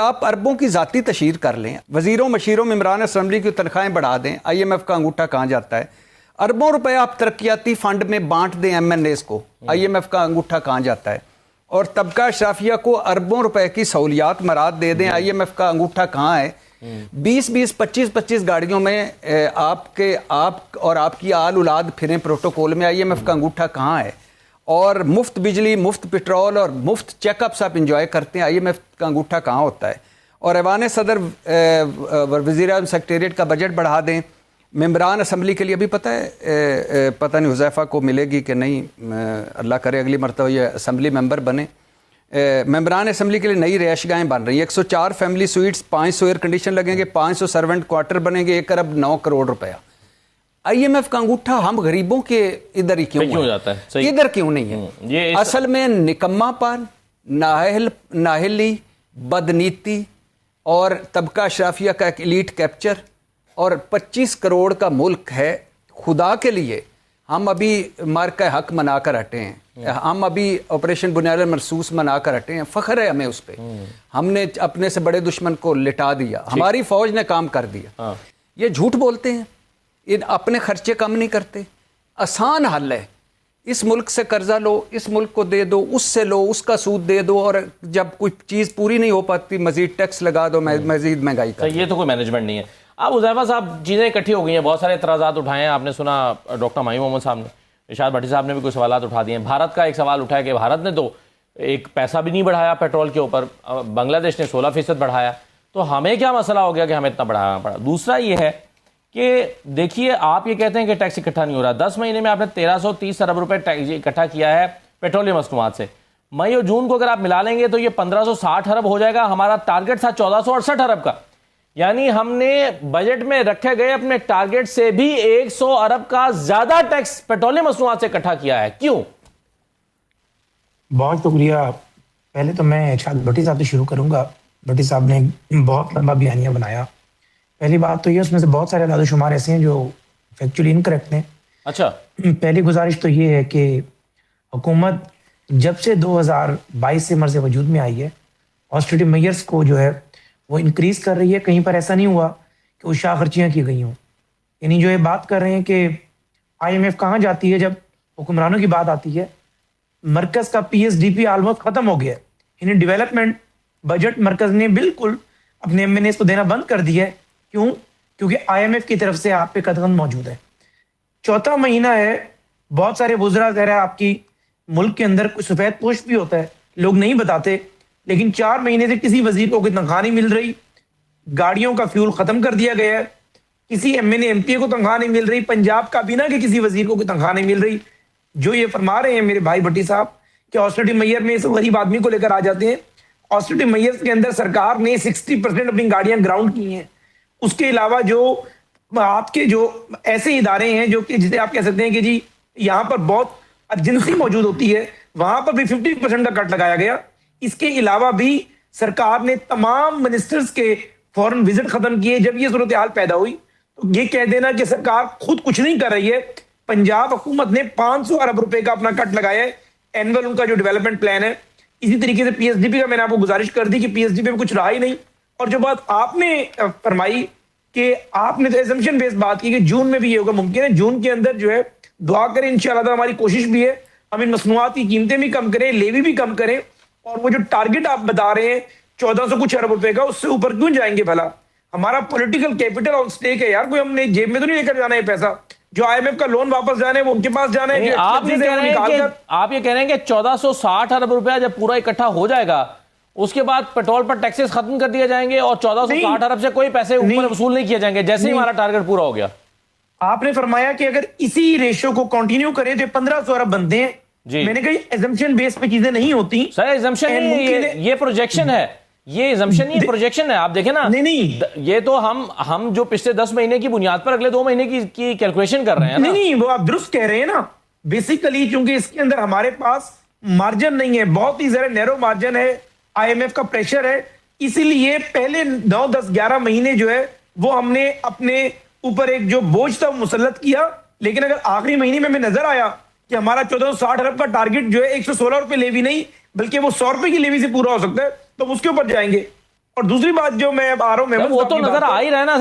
آپ اربوں کی ذاتی تشہیر کر لیں, وزیروں مشیروں ممبران اسمبلی کی تنخواہیں بڑھا دیں, آئی ایم ایف کا انگوٹھا کہاں جاتا ہے؟ اربوں روپے آپ ترقیاتی فنڈ میں بانٹ دیں ایم این ایز کو, آئی ایم ایف کا انگوٹھا کہاں جاتا ہے؟ اور طبقہ اشرافیہ کو اربوں روپے کی سہولیات مراد دے دیں, آئی ایم ایف کا انگوٹھا کہاں ہے؟ 20-25 گاڑیوں میں آپ اور آپ کی آل اولاد پھریں پروٹوکول میں, آئی ایم ایف کا انگوٹھا کہاں ہے؟ اور مفت بجلی, مفت پٹرول اور مفت چیک اپس آپ انجوائے کرتے ہیں, آئی ایم ایف کا انگوٹھا کہاں ہوتا ہے؟ اور ایوان صدر وزیر اعظم سیکریٹریٹ کا بجٹ بڑھا دیں, ممبران اسمبلی کے لیے ابھی پتہ نہیں حذیفہ کو ملے گی کہ نہیں, اللہ کرے اگلی مرتبہ یہ اسمبلی ممبر بنے. ممبران اسمبلی کے لیے نئی رہائش گاہیں بن رہی ہیں, 104 فیملی سویٹس, 500 ایئر کنڈیشن لگیں گے, 500 سرونٹ کوارٹر بنیں گے, 1 ارب 9 کروڑ روپیہ. آئی ایم ایف کا انگوٹھا ہم غریبوں کے ادھر ہی کیوں جاتا ہے, ادھر کیوں نہیں ہے؟ اصل میں نکما پان, ناہلی, بدنیتی اور طبقہ اشرافیہ کا ایک ایلیٹ کیپچر اور 25 کروڑ کا ملک ہے. خدا کے لیے ہم ابھی مارکہ حق منا کر ہٹے ہیں, ہم ابھی آپریشن بنیاد مرصوص منا کر ہٹے ہیں, فخر ہے ہمیں اس پہ. ہم نے اپنے سے بڑے دشمن کو لٹا دیا, ہماری فوج نے کام کر دیا. یہ جھوٹ بولتے ہیں, یہ اپنے خرچے کم نہیں کرتے. آسان حل ہے, اس ملک سے قرضہ لو, اس ملک کو دے دو, اس سے لو, اس کا سود دے دو, اور جب کوئی چیز پوری نہیں ہو پاتی مزید ٹیکس لگا دو, مزید مہنگائی کر دو. یہ تو کوئی مینجمنٹ نہیں ہے. اب حذیفہ صاحب چیزیں اکٹھی ہو گئی ہیں, بہت سارے اعتراضات اٹھائے ہیں, آپ نے سنا ڈاکٹر ماہی محمد صاحب نے, ارشاد بھٹی صاحب نے بھی کوئی سوالات اٹھا دیے ہیں. بھارت کا ایک سوال اٹھا ہے کہ بھارت نے تو ایک پیسہ بھی نہیں بڑھایا پیٹرول کے اوپر, بنگلہ دیش نے 16% بڑھایا, تو ہمیں کیا مسئلہ ہو گیا کہ ہمیں اتنا بڑھانا پڑا؟ دوسرا یہ ہے کہ دیکھیے آپ یہ کہتے ہیں کہ ٹیکس اکٹھا نہیں ہو رہا, 10 مہینے میں آپ نے 1330 ارب روپے اکٹھا کیا ہے پیٹرولیم مصنوعات سے. مئی اور جون کو اگر آپ ملا لیں گے تو یہ 1560 ارب ہو جائے گا. ہمارا ٹارگٹ تھا 1468 ارب کا, یعنی ہم نے بجٹ میں رکھے گئے اپنے ٹارگٹ سے بھی 100 ارب کا زیادہ ٹیکس پیٹرولیم مصنوعات سے اکٹھا کیا ہے. کیوں؟ بہت شکریہ. پہلے تو میں ارشاد بھٹی صاحب سے شروع کروں گا. بھٹی صاحب نے بہت لمبا بیانیہ بنایا. پہلی بات تو یہ, اس میں سے بہت سارے اعداد و شمار ایسے ہیں جو فیکچولی انکریکٹ ہیں. اچھا, پہلی گزارش تو یہ ہے کہ حکومت جب سے 2022 سے مرز وجود میں آئی ہے, آسٹریٹی میئرز کو جو ہے وہ انکریز کر رہی ہے. کہیں پر ایسا نہیں ہوا کہ وہ شاہ خرچیاں کی گئی ہوں. یعنی جو یہ بات کر رہے ہیں کہ آئی ایم ایف کہاں جاتی ہے جب حکمرانوں کی بات آتی ہے, مرکز کا P S D P almost ختم ہو گیا ہے. یعنی ڈیولپمنٹ بجٹ مرکز نے بالکل اپنے ایم این ایز کو دینا بند کر دیا ہے. کیوں؟ کیونکہ آئی ایم ایف کی طرف سے آپ پہ قدغن موجود ہے. چوتھا مہینہ ہے, بہت سارے وزراء ظاہر ہے آپ کی ملک کے اندر کوئی سفید پوش بھی ہوتا ہے, لوگ نہیں بتاتے, لیکن 4 مہینے سے کسی وزیر کو کوئی تنخواہ نہیں مل رہی. گاڑیوں کا فیول ختم کر دیا گیا ہے. کسی M N A M P A کو تنخواہ نہیں مل رہی. پنجاب کابینہ کے کسی وزیر کو کوئی تنخواہ نہیں مل رہی. جو یہ فرما رہے ہیں میرے بھائی بھٹی صاحب کہ آسٹریٹی میئر میں اس غریب آدمی کو لے کر آ جاتے ہیں. آسٹریٹی میئر کے اندر سرکار نے 60% اپنی گاڑیاں گراؤنڈ کی ہیں. اس کے علاوہ جو آپ کے جو ایسے ادارے ہیں جو کہ جسے آپ کہہ سکتے ہیں کہ جی یہاں پر بہت ایجنسی موجود ہوتی ہے, وہاں پر بھی 50% کا کٹ لگایا گیا. اس کے علاوہ بھی سرکار نے تمام منسٹرز کے فورن وزٹ ختم کیے. جب یہ صورتحال پیدا ہوئی تو یہ کہہ دینا کہ سرکار خود کچھ نہیں کر رہی ہے. پنجاب حکومت نے 500 ارب روپے کا اپنا کٹ لگایا ہے اینول ان کا جو ڈیولپمنٹ پلان ہے. اسی طریقے سے پی ایس ڈی پی کا میں نے آپ کو گزارش کر دی کہ پی ایس ڈی پی میں کچھ رہا ہی نہیں. اور جو بات آپ نے فرمائی کہ آپ نے تو ایزمپشن بیس بات کی کہ جون میں بھی یہ ہوگا, ممکن ہے جون کے اندر جو ہے دعا کریں انشاءاللہ تعالی. ہماری کوشش بھی ہے ہم ان مصنوعات کی قیمتیں بھی کم کریں, لیوی بھی کم کریں, اور وہ جو ٹارگٹ آپ بتا رہے ہیں 1400 کچھ ارب روپے کا, اس سے اوپر کیوں جائیں گے بھلا؟ ہمارا پولیٹیکل کیپٹل آن سٹیک ہے یار. کوئی ہم نے جیب میں تو نہیں لے کر جانا ہے پیسہ. جو آئی ایم ایف کا لون واپس جانا ہے وہ ان کے پاس جانا ہے. آپ یہ کہہ رہے ہیں کہ 1460 ارب روپیہ جب پورا اکٹھا ہو جائے گا اس کے بعد پیٹرول پر ٹیکسز ختم کر دیے جائیں گے اور 1460 ارب سے کوئی پیسے اوپر وصول نہیں کیے جائیں گے جیسے ہی ہمارا ٹارگٹ پورا ہو گیا؟ آپ نے فرمایا کہ اگر اسی ریشو کو کنٹینیو کریں تو 1500 ارب بنتے ہیں. میں نے کہا ایزمپشن بیس پہ چیزیں نہیں ہوتی سر. ایزمپشن نہیں, یہ پروجیکشن ہے. یہ ایزمپشن نہیں, پروجیکشن ہے. آپ دیکھیں نا, یہ تو ہم جو پچھلے 10 مہینے کی بنیاد پر اگلے 2 مہینے کی کیلکولیشن کر رہے ہیں. نہیں, وہ آپ درست کہہ رہے ہیں نا. بیسیکلی چونکہ اس کے اندر ہمارے پاس مارجن نہیں ہے, بہت ہی زیادہ نیرو مارجن ہے, آئی ایم ایف کا پریشر ہے, اسی لیے پہلے 9, 10, 11 مہینے جو ہے وہ ہم نے اپنے اوپر ایک جو بوجھ تھا مسلط کیا. لیکن اگر آخری مہینے میں ہمیں نظر آیا کہ ہمارا 1460 ارب کا ٹارگٹ جو ہے 116 روپے لیوی نہیں بلکہ وہ 100 روپے کی لیوی سے پورا ہو سکتا ہے تو اس کے اوپر جائیں گے. اور دوسری بات جو میں اب آ رہا ہوں وہ تو نظر آ ہی رہا ہے نا